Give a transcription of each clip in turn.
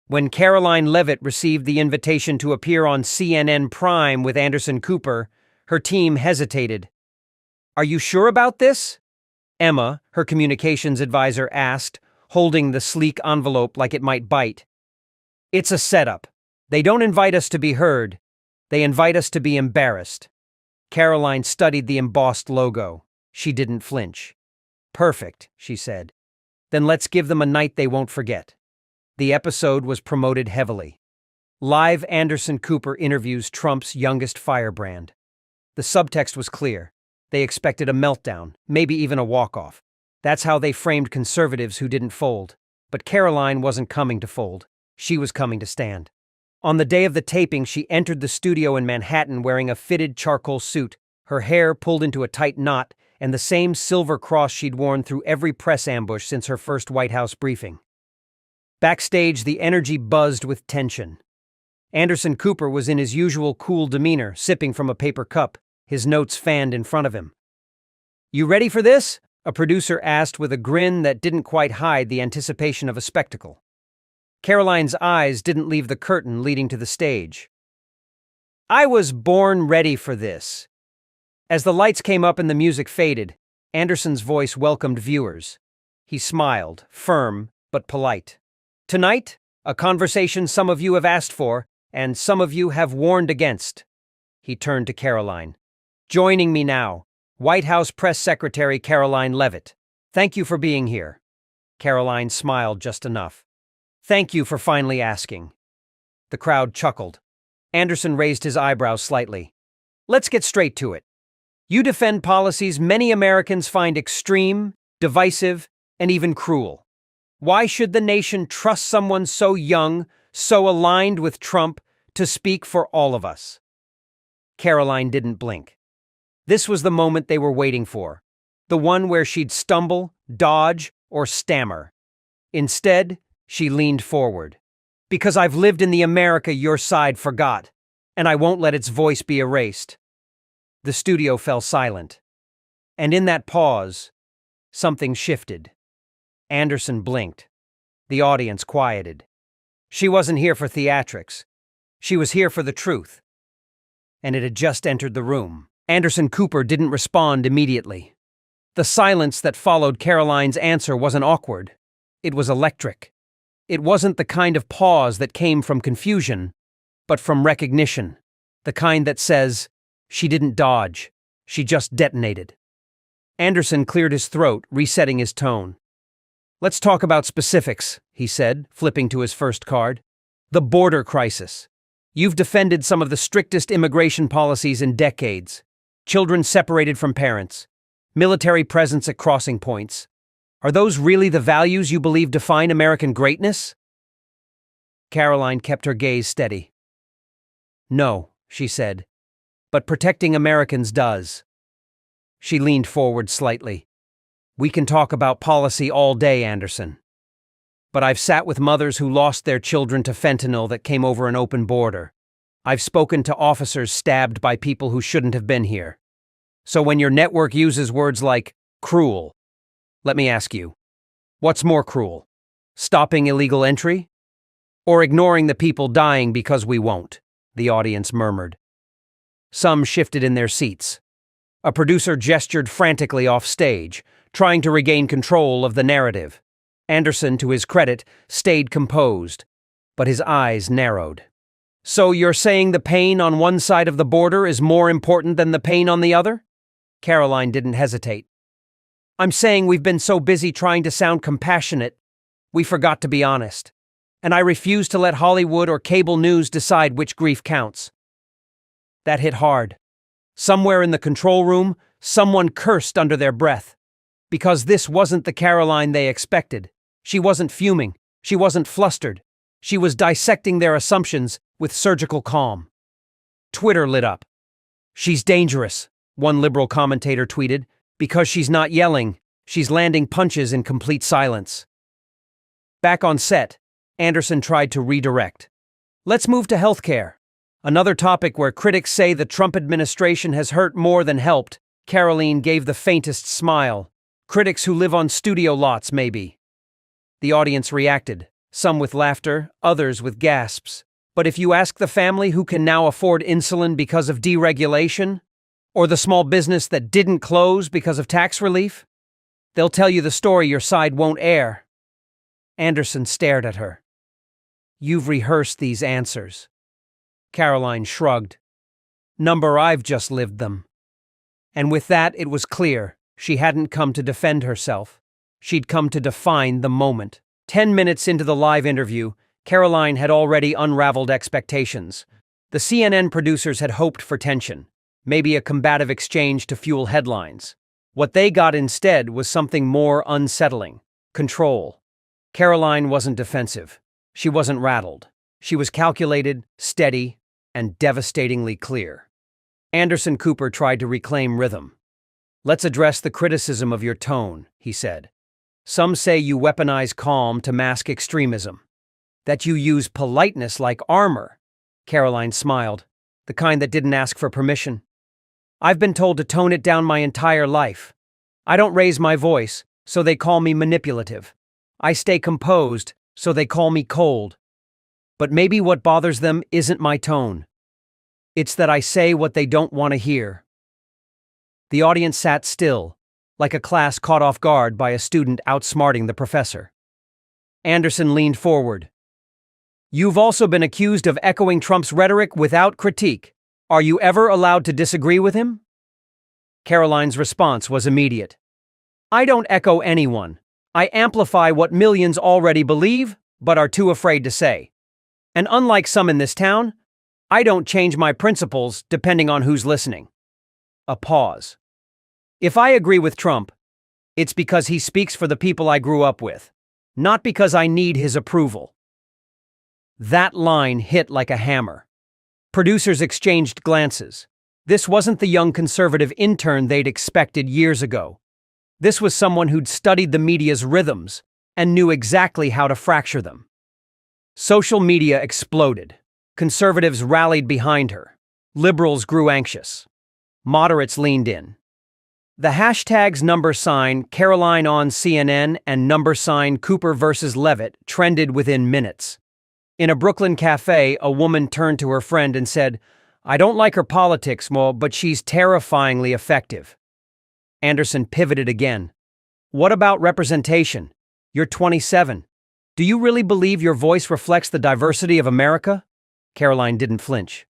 When Karoline Levitt received the invitation to appear on CNN Prime with Anderson Cooper, her team hesitated. "Are you sure about this?" Emma, her communications advisor, asked, holding the sleek envelope like it might bite. "It's a setup. They don't invite us to be heard. They invite us to be embarrassed." Karoline studied the embossed logo. She didn't flinch. "Perfect," she said. "Then let's give them a night they won't forget." The episode was promoted heavily. Live Anderson Cooper interviews Trump's youngest firebrand. The subtext was clear. They expected a meltdown, maybe even a walk-off. That's how they framed conservatives who didn't fold. But Karoline wasn't coming to fold. She was coming to stand. On the day of the taping, she entered the studio in Manhattan wearing a fitted charcoal suit, her hair pulled into a tight knot, and the same silver cross she'd worn through every press ambush since her first White House briefing. Backstage, the energy buzzed with tension. Anderson Cooper was in his usual cool demeanor, sipping from a paper cup, his notes fanned in front of him. "You ready for this?" a producer asked with a grin that didn't quite hide the anticipation of a spectacle. Karoline's eyes didn't leave the curtain leading to the stage. "I was born ready for this." As the lights came up and the music faded, Anderson's voice welcomed viewers. He smiled, firm but polite. "Tonight, a conversation some of you have asked for, and some of you have warned against." He turned to Karoline. "Joining me now, White House Press Secretary Karoline Levitt. Thank you for being here." Karoline smiled just enough. "Thank you for finally asking." The crowd chuckled. Anderson raised his eyebrows slightly. "Let's get straight to it. You defend policies many Americans find extreme, divisive, and even cruel. Why should the nation trust someone so young, so aligned with Trump, to speak for all of us?" Karoline didn't blink. This was the moment they were waiting for, the one where she'd stumble, dodge, or stammer. Instead, she leaned forward. "Because I've lived in the America your side forgot, and I won't let its voice be erased." The studio fell silent. And in that pause, something shifted. Anderson blinked. The audience quieted. She wasn't here for theatrics. She was here for the truth. And it had just entered the room. Anderson Cooper didn't respond immediately. The silence that followed Karoline's answer wasn't awkward. It was electric. It wasn't the kind of pause that came from confusion, but from recognition. The kind that says, she didn't dodge, she just detonated. Anderson cleared his throat, resetting his tone. "Let's talk about specifics," he said, flipping to his first card. "The border crisis. You've defended some of the strictest immigration policies in decades. Children separated from parents. Military presence at crossing points. Are those really the values you believe define American greatness?" Karoline kept her gaze steady. "No," she said, "but protecting Americans does." She leaned forward slightly. "We can talk about policy all day, Anderson. But I've sat with mothers who lost their children to fentanyl that came over an open border. I've spoken to officers stabbed by people who shouldn't have been here. So when your network uses words like cruel, let me ask you, what's more cruel? Stopping illegal entry? Or ignoring the people dying because we won't?" the audience murmured. Some shifted in their seats. A producer gestured frantically off stage, trying to regain control of the narrative. Anderson, to his credit, stayed composed, but his eyes narrowed. "So you're saying the pain on one side of the border is more important than the pain on the other?" Karoline didn't hesitate. "I'm saying we've been so busy trying to sound compassionate, we forgot to be honest. And I refuse to let Hollywood or cable news decide which grief counts." That hit hard. Somewhere in the control room, someone cursed under their breath. Because this wasn't the Karoline they expected. She wasn't fuming. She wasn't flustered. She was dissecting their assumptions with surgical calm. Twitter lit up. "She's dangerous," one liberal commentator tweeted. "Because she's not yelling, she's landing punches in complete silence." Back on set, Anderson tried to redirect. "Let's move to healthcare. Another topic where critics say the Trump administration has hurt more than helped." Karoline gave the faintest smile. "Critics who live on studio lots, maybe." The audience reacted. some with laughter, others with gasps. But if you ask the family who can now afford insulin because of deregulation, or the small business that didn't close because of tax relief, they'll tell you the story your side won't air. Anderson stared at her. You've rehearsed these answers. Karoline shrugged. Number, I've just lived them. And with that, it was clear she hadn't come to defend herself. She'd come to define the moment. 10 minutes into the live interview, Karoline had already unraveled expectations. The CNN producers had hoped for tension, maybe a combative exchange to fuel headlines. What they got instead was something more unsettling: control. Karoline wasn't defensive. She wasn't rattled. She was calculated, steady, and devastatingly clear. Anderson Cooper tried to reclaim rhythm. Let's address the criticism of your tone, he said. Some say you weaponize calm to mask extremism. That you use politeness like armor. Karoline smiled, the kind that didn't ask for permission. I've been told to tone it down my entire life. I don't raise my voice, so they call me manipulative. I stay composed, so they call me cold. But maybe what bothers them isn't my tone. It's that I say what they don't want to hear. The audience sat still, like a class caught off guard by a student outsmarting the professor. Anderson leaned forward. You've also been accused of echoing Trump's rhetoric without critique. Are you ever allowed to disagree with him? Karoline's response was immediate. I don't echo anyone. I amplify what millions already believe, but are too afraid to say. And unlike some in this town, I don't change my principles depending on who's listening. A pause. If I agree with Trump, it's because he speaks for the people I grew up with, not because I need his approval. That line hit like a hammer. Producers exchanged glances. This wasn't the young conservative intern they'd expected years ago. This was someone who'd studied the media's rhythms and knew exactly how to fracture them. Social media exploded. Conservatives rallied behind her. Liberals grew anxious. Moderates leaned in. The hashtags #Karoline on CNN and #Cooper versus Levitt trended within minutes. In a Brooklyn cafe, a woman turned to her friend and said, I don't like her politics, but she's terrifyingly effective. Anderson pivoted again. What about representation? You're 27. Do you really believe your voice reflects the diversity of America? Karoline didn't flinch.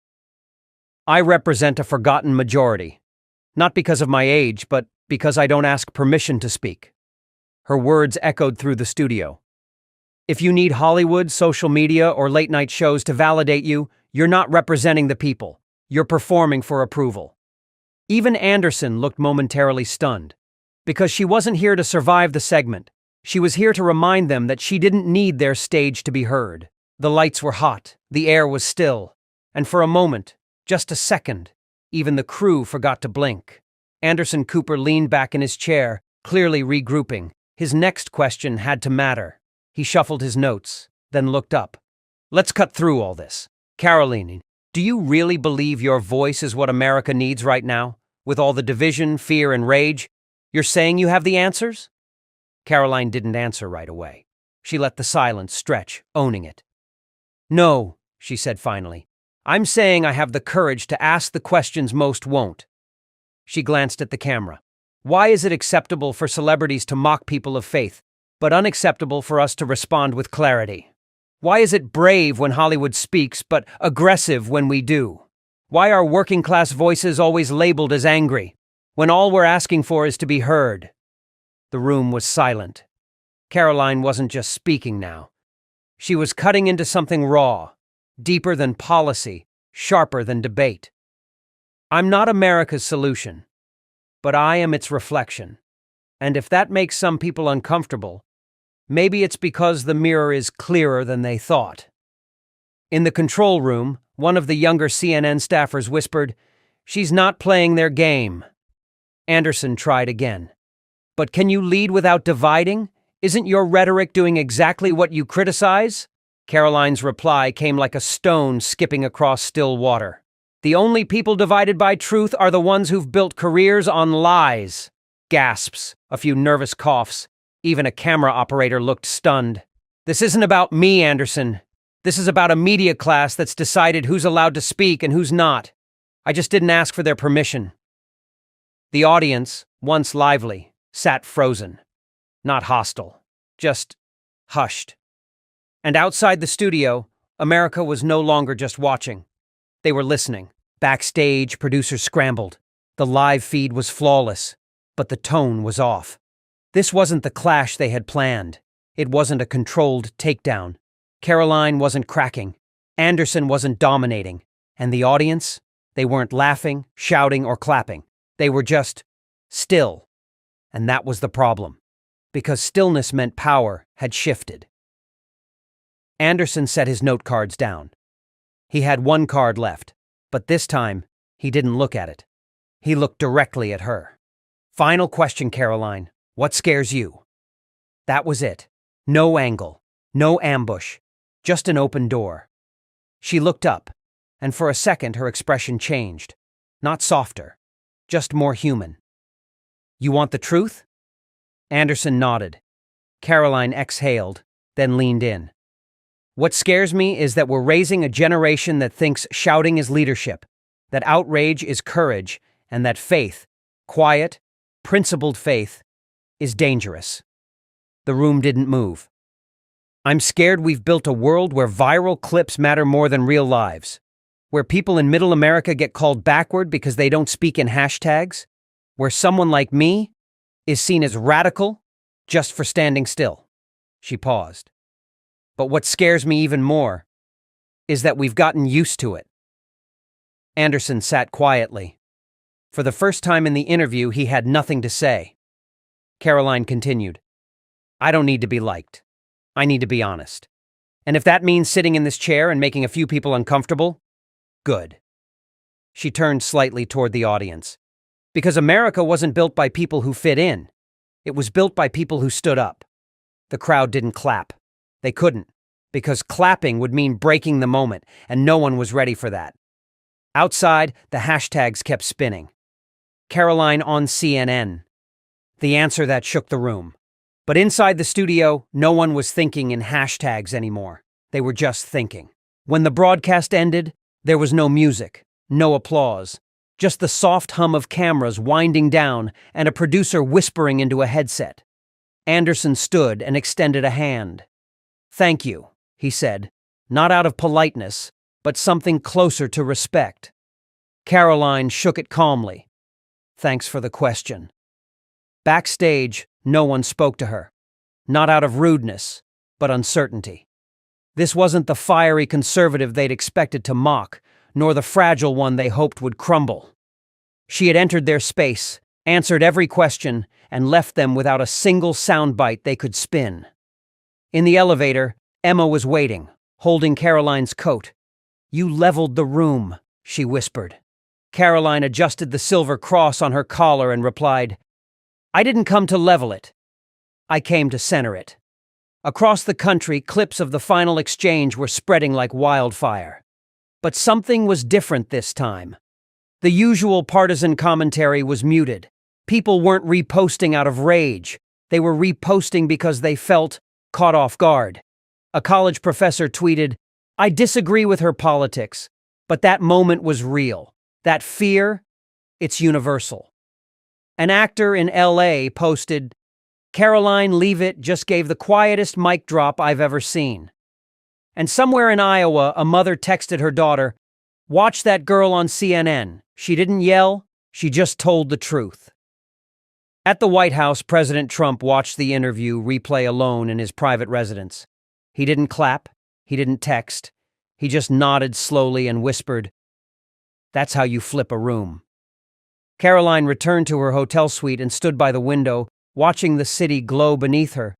I represent a forgotten majority. Not because of my age, but because I don't ask permission to speak. Her words echoed through the studio. If you need Hollywood, social media, or late-night shows to validate you, you're not representing the people. You're performing for approval. Even Anderson looked momentarily stunned. Because she wasn't here to survive the segment. She was here to remind them that she didn't need their stage to be heard. The lights were hot, the air was still, and for a moment, just a second, even the crew forgot to blink. Anderson Cooper leaned back in his chair, clearly regrouping. His next question had to matter. He shuffled his notes, then looked up. Let's cut through all this. Karoline, do you really believe your voice is what America needs right now? With all the division, fear, and rage, you're saying you have the answers? Karoline didn't answer right away. She let the silence stretch, owning it. No, she said finally. I'm saying I have the courage to ask the questions most won't. She glanced at the camera. Why is it acceptable for celebrities to mock people of faith, but unacceptable for us to respond with clarity? Why is it brave when Hollywood speaks, but aggressive when we do? Why are working-class voices always labeled as angry, when all we're asking for is to be heard? The room was silent. Karoline wasn't just speaking now. She was cutting into something raw, deeper than policy, sharper than debate. I'm not America's solution, but I am its reflection. And if that makes some people uncomfortable, maybe it's because the mirror is clearer than they thought. In the control room, one of the younger CNN staffers whispered, She's not playing their game. Anderson tried again. But can you lead without dividing? Isn't your rhetoric doing exactly what you criticize? Karoline's reply came like a stone skipping across still water. The only people divided by truth are the ones who've built careers on lies. Gasps, a few nervous coughs. Even a camera operator looked stunned. This isn't about me, Anderson. This is about a media class that's decided who's allowed to speak and who's not. I just didn't ask for their permission. The audience, once lively, sat frozen. Not hostile, just hushed. And outside the studio, America was no longer just watching. They were listening. Backstage, producers scrambled. The live feed was flawless, but the tone was off. This wasn't the clash they had planned. It wasn't a controlled takedown. Karoline wasn't cracking. Anderson wasn't dominating. And the audience? They weren't laughing, shouting, or clapping. They were just still. And that was the problem. Because stillness meant power had shifted. Anderson set his note cards down. He had one card left, but this time, he didn't look at it. He looked directly at her. Final question, Karoline. What scares you? That was it. No angle, no ambush, just an open door. She looked up, and for a second her expression changed. Not softer, just more human. You want the truth? Anderson nodded. Karoline exhaled, then leaned in. What scares me is that we're raising a generation that thinks shouting is leadership, that outrage is courage, and that faith, quiet, principled faith, is dangerous. The room didn't move. I'm scared we've built a world where viral clips matter more than real lives, where people in Middle America get called backward because they don't speak in hashtags, where someone like me is seen as radical just for standing still. She paused. But what scares me even more is that we've gotten used to it. Anderson sat quietly. For the first time in the interview, he had nothing to say. Karoline continued. I don't need to be liked. I need to be honest. And if that means sitting in this chair and making a few people uncomfortable, good. She turned slightly toward the audience. Because America wasn't built by people who fit in. It was built by people who stood up. The crowd didn't clap. They couldn't, because clapping would mean breaking the moment, and no one was ready for that. Outside, the hashtags kept spinning. Karoline on CNN. The answer that shook the room. But inside the studio, no one was thinking in hashtags anymore. They were just thinking. When the broadcast ended, there was no music, no applause, just the soft hum of cameras winding down and a producer whispering into a headset. Anderson stood and extended a hand. Thank you, he said, not out of politeness, but something closer to respect. Karoline shook it calmly. Thanks for the question. Backstage, no one spoke to her. Not out of rudeness, but uncertainty. This wasn't the fiery conservative they'd expected to mock, nor the fragile one they hoped would crumble. She had entered their space, answered every question, and left them without a single soundbite they could spin. In the elevator, Emma was waiting, holding Karoline's coat. You leveled the room, she whispered. Karoline adjusted the silver cross on her collar and replied, I didn't come to level it. I came to center it. Across the country, clips of the final exchange were spreading like wildfire. But something was different this time. The usual partisan commentary was muted. People weren't reposting out of rage. They were reposting because they felt caught off guard. A college professor tweeted, I disagree with her politics, but that moment was real. That fear, it's universal. An actor in LA posted, Karoline Leavitt just gave the quietest mic drop I've ever seen. And somewhere in Iowa, a mother texted her daughter, watch that girl on CNN. She didn't yell, she just told the truth. At the White House, President Trump watched the interview replay alone in his private residence. He didn't clap, he didn't text, he just nodded slowly and whispered, that's how you flip a room. Karoline returned to her hotel suite and stood by the window, watching the city glow beneath her.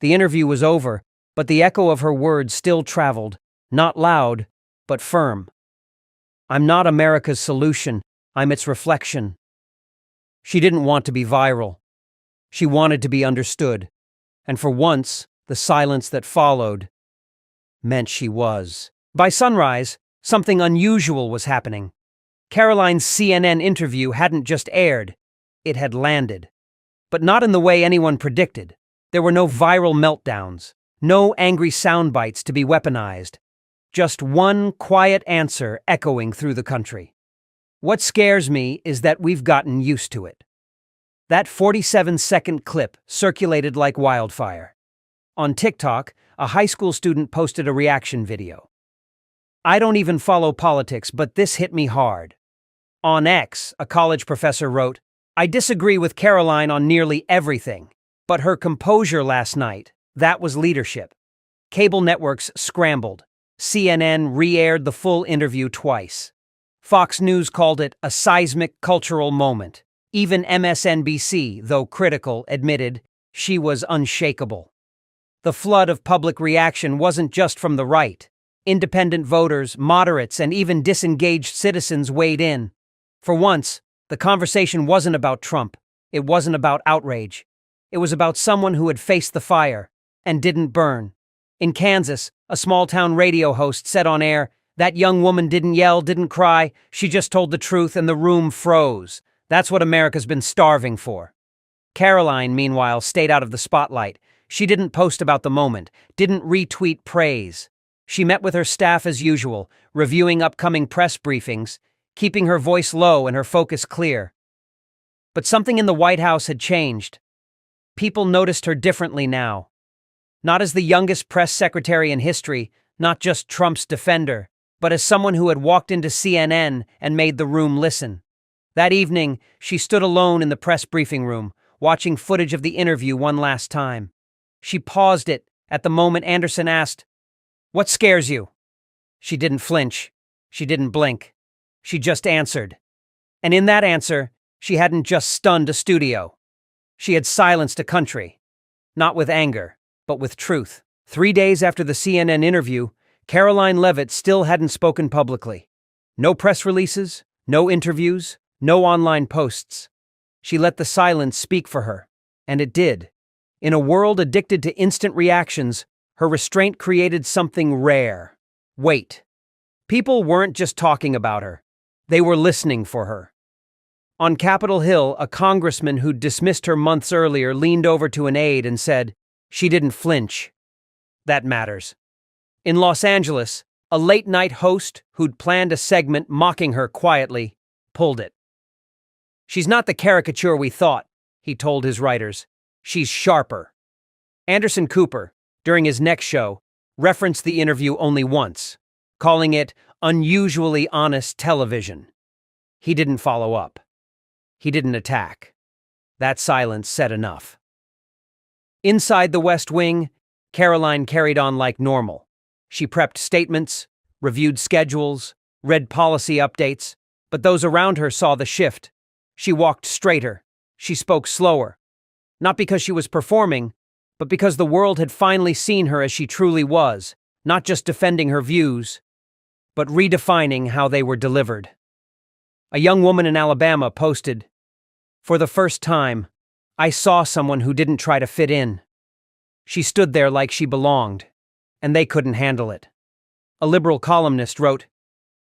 The interview was over, but the echo of her words still traveled, not loud, but firm. I'm not America's solution, I'm its reflection. She didn't want to be viral. She wanted to be understood. And for once, the silence that followed meant she was. By sunrise, something unusual was happening. Karoline's CNN interview hadn't just aired, it had landed. But not in the way anyone predicted. There were no viral meltdowns, No angry sound bites to be weaponized. Just one quiet answer echoing through the country. What scares me is that we've gotten used to it. That 47-second clip circulated like wildfire. On TikTok, a high school student posted a reaction video. I don't even follow politics, but this hit me hard. On X, a college professor wrote, I disagree with Karoline on nearly everything, but her composure last night, that was leadership. Cable networks scrambled. CNN re-aired the full interview twice. Fox News called it a seismic cultural moment. Even MSNBC, though critical, admitted she was unshakable. The flood of public reaction wasn't just from the right. Independent voters, moderates, and even disengaged citizens weighed in. For once, the conversation wasn't about Trump. It wasn't about outrage. It was about someone who had faced the fire and didn't burn. In Kansas, a small-town radio host said on air, that young woman didn't yell, didn't cry, she just told the truth and the room froze. That's what America's been starving for. Karoline, meanwhile, stayed out of the spotlight. She didn't post about the moment, didn't retweet praise. She met with her staff as usual, reviewing upcoming press briefings, keeping her voice low and her focus clear. But something in the White House had changed. People noticed her differently now. Not as the youngest press secretary in history, not just Trump's defender, but as someone who had walked into CNN and made the room listen. That evening, she stood alone in the press briefing room, watching footage of the interview one last time. She paused it at the moment Anderson asked, "What scares you?" She didn't flinch. She didn't blink. She just answered. And in that answer, she hadn't just stunned a studio. She had silenced a country. Not with anger, but with truth. 3 days after the CNN interview, Karoline Leavitt still hadn't spoken publicly. No press releases, no interviews, no online posts. She let the silence speak for her, and it did. In a world addicted to instant reactions, her restraint created something rare. Wait. People weren't just talking about her. They were listening for her. On Capitol Hill, a congressman who'd dismissed her months earlier leaned over to an aide and said, "She didn't flinch." That matters. In Los Angeles, a late-night host who'd planned a segment mocking her quietly pulled it. "She's not the caricature we thought," he told his writers. "She's sharper." Anderson Cooper, during his next show, referenced the interview only once, calling it unusually honest television. He didn't follow up. He didn't attack. That silence said enough. Inside the West Wing, Karoline carried on like normal. She prepped statements, reviewed schedules, read policy updates, but those around her saw the shift. She walked straighter. She spoke slower. Not because she was performing, but because the world had finally seen her as she truly was, not just defending her views, but redefining how they were delivered. A young woman in Alabama posted, "For the first time, I saw someone who didn't try to fit in. She stood there like she belonged, and they couldn't handle it." A liberal columnist wrote,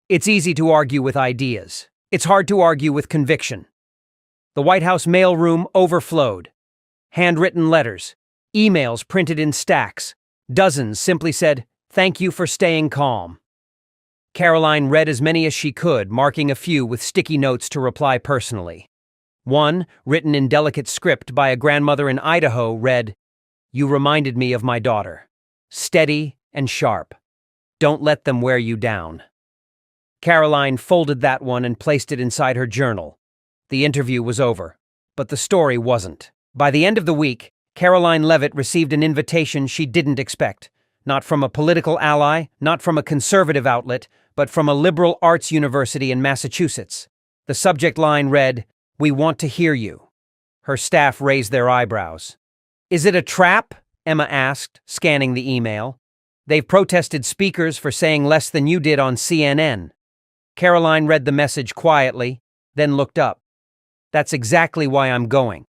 "It's easy to argue with ideas. It's hard to argue with conviction." The White House mailroom overflowed. Handwritten letters, emails printed in stacks. Dozens simply said, "Thank you for staying calm." Karoline read as many as she could, marking a few with sticky notes to reply personally. One, written in delicate script by a grandmother in Idaho, read, "You reminded me of my daughter. Steady and sharp. Don't let them wear you down." Karoline folded that one and placed it inside her journal. The interview was over, but the story wasn't. By the end of the week, Karoline Leavitt received an invitation she didn't expect. Not from a political ally, not from a conservative outlet, but from a liberal arts university in Massachusetts. The subject line read, "We want to hear you." Her staff raised their eyebrows. "Is it a trap?" Emma asked, scanning the email. "They've protested speakers for saying less than you did on CNN." Karoline read the message quietly, then looked up. "That's exactly why I'm going."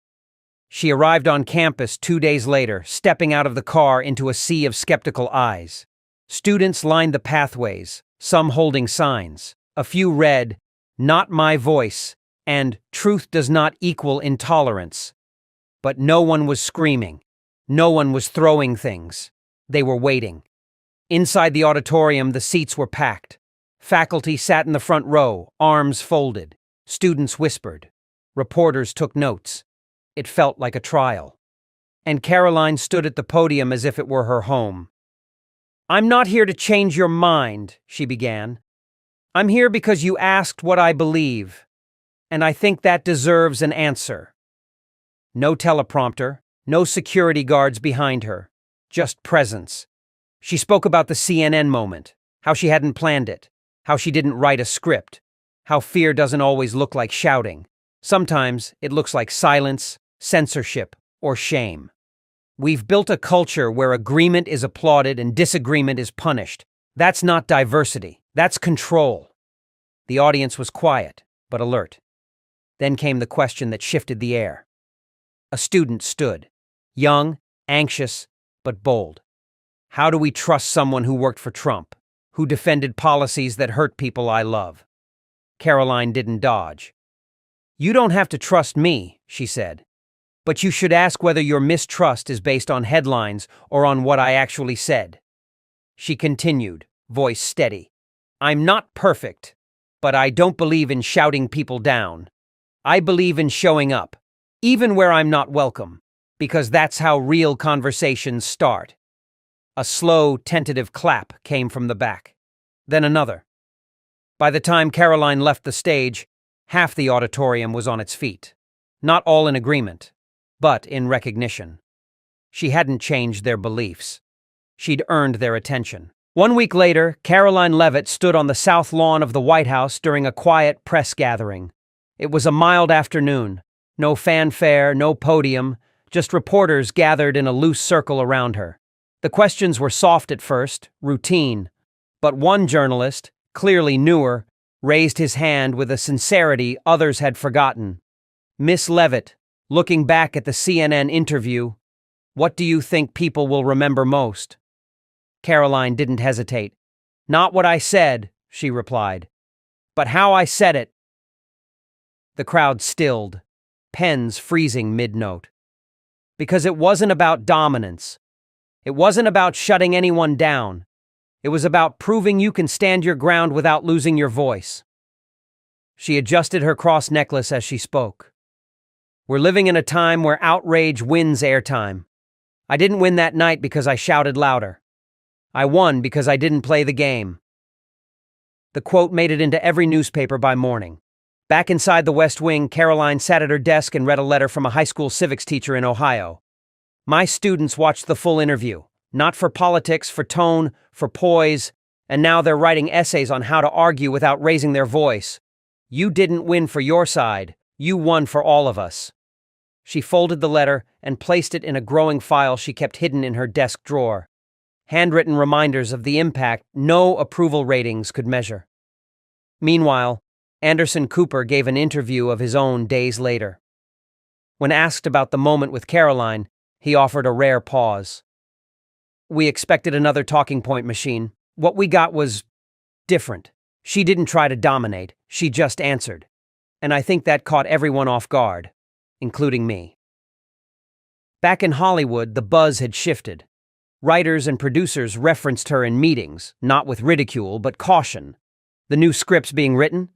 She arrived on campus 2 days later, stepping out of the car into a sea of skeptical eyes. Students lined the pathways, some holding signs. A few read, "Not my voice," and "Truth does not equal intolerance." But no one was screaming. No one was throwing things. They were waiting. Inside the auditorium, the seats were packed. Faculty sat in the front row, arms folded. Students whispered. Reporters took notes. It felt like a trial. And Karoline stood at the podium as if it were her home. "I'm not here to change your mind," she began. "I'm here because you asked what I believe, and I think that deserves an answer." No teleprompter, no security guards behind her, just presence. She spoke about the CNN moment, how she hadn't planned it, how she didn't write a script, how fear doesn't always look like shouting. Sometimes it looks like silence, censorship, or shame. We've built a culture where agreement is applauded and disagreement is punished. That's not diversity, that's control. The audience was quiet, but alert. Then came the question that shifted the air. A student stood, young, anxious, but bold. How do we trust someone who worked for Trump, who defended policies that hurt people I love? Karoline didn't dodge. "You don't have to trust me," she said. "But you should ask whether your mistrust is based on headlines or on what I actually said." She continued, voice steady. "I'm not perfect, but I don't believe in shouting people down. I believe in showing up, even where I'm not welcome, because that's how real conversations start." A slow, tentative clap came from the back. Then another. By the time Karoline left the stage, half the auditorium was on its feet. Not all in agreement, but in recognition. She hadn't changed their beliefs. She'd earned their attention. 1 week later, Karoline Leavitt stood on the south lawn of the White House during a quiet press gathering. It was a mild afternoon. No fanfare, no podium, just reporters gathered in a loose circle around her. The questions were soft at first, routine, but one journalist, clearly newer, raised his hand with a sincerity others had forgotten. "Miss Leavitt, looking back at the CNN interview, what do you think people will remember most?" Karoline didn't hesitate. "Not what I said," she replied, "but how I said it." The crowd stilled, pens freezing mid-note. Because it wasn't about dominance. It wasn't about shutting anyone down. It was about proving you can stand your ground without losing your voice. She adjusted her cross necklace as she spoke. "We're living in a time where outrage wins airtime. I didn't win that night because I shouted louder. I won because I didn't play the game." The quote made it into every newspaper by morning. Back inside the West Wing, Karoline sat at her desk and read a letter from a high school civics teacher in Ohio. "My students watched the full interview, not for politics, for tone, for poise, and now they're writing essays on how to argue without raising their voice. You didn't win for your side, you won for all of us." She folded the letter and placed it in a growing file she kept hidden in her desk drawer. Handwritten reminders of the impact no approval ratings could measure. Meanwhile, Anderson Cooper gave an interview of his own days later. When asked about the moment with Karoline, he offered a rare pause. "We expected another talking point machine. What we got was different. She didn't try to dominate, she just answered. And I think that caught everyone off guard, including me." Back in Hollywood, the buzz had shifted. Writers and producers referenced her in meetings, not with ridicule, but caution. The new scripts being written?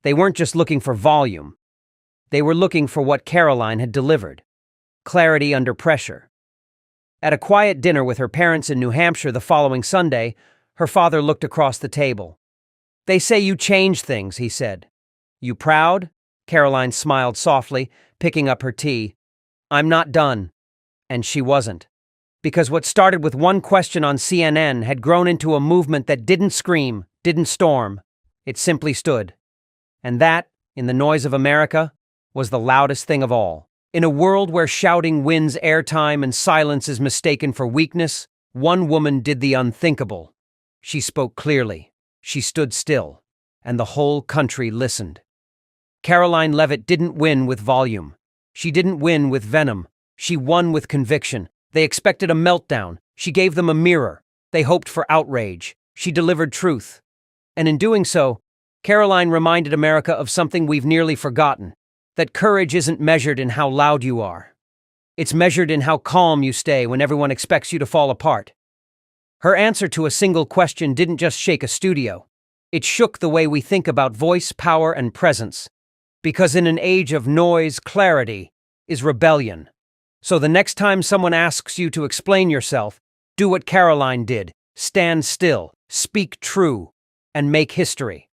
They weren't just looking for volume. They were looking for what Karoline had delivered. Clarity under pressure. At a quiet dinner with her parents in New Hampshire the following Sunday, her father looked across the table. "They say you change things," he said. "You proud?" Karoline smiled softly, picking up her tea. "I'm not done." And she wasn't. Because what started with one question on CNN had grown into a movement that didn't scream, didn't storm. It simply stood. And that, in the noise of America, was the loudest thing of all. In a world where shouting wins airtime and silence is mistaken for weakness, one woman did the unthinkable. She spoke clearly. She stood still. And the whole country listened. Karoline Leavitt didn't win with volume. She didn't win with venom. She won with conviction. They expected a meltdown. She gave them a mirror. They hoped for outrage. She delivered truth. And in doing so, Karoline reminded America of something we've nearly forgotten. That courage isn't measured in how loud you are. It's measured in how calm you stay when everyone expects you to fall apart. Her answer to a single question didn't just shake a studio. It shook the way we think about voice, power, and presence. Because in an age of noise, clarity is rebellion. So the next time someone asks you to explain yourself, do what Karoline did. Stand still, speak true, and make history.